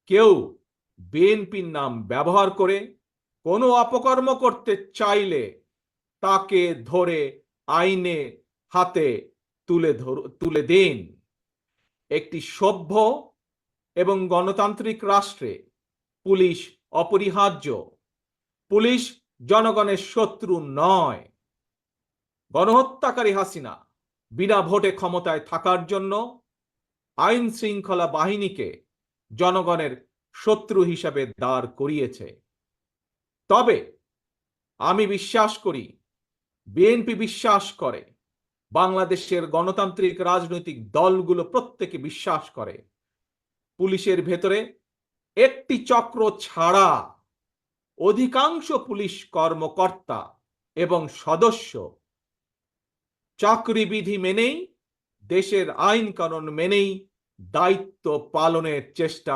কেউ বিএনপির নাম ব্যবহার করে কোনো অপকর্ম করতে চাইলে তাকে ধরে আইনে হাতে তুলে দিন। একটি সভ্য এবং গণতান্ত্রিক রাষ্ট্রে পুলিশ অপরিহার্য। পুলিশ জনগণের শত্রু নয়। গণহত্যাকারী হাসিনা বিনা ভোটে ক্ষমতায় থাকার জন্য আইন শৃঙ্খলা বাহিনীকে জনগণের শত্রু হিসাবে দাঁড় করিয়েছে। তবে আমি বিশ্বাস করি, বিএনপি বিশ্বাস করে, বাংলাদেশের গণতান্ত্রিক রাজনৈতিক দলগুলো প্রত্যেকে বিশ্বাস করে, পুলিশের ভেতরে একটি চক্র ছাড়া অধিকাংশ পুলিশ কর্মকর্তা এবং সদস্য চাকরিবিধি মেনেই, দেশের আইন কানুন মেনেই দায়িত্ব পালনের চেষ্টা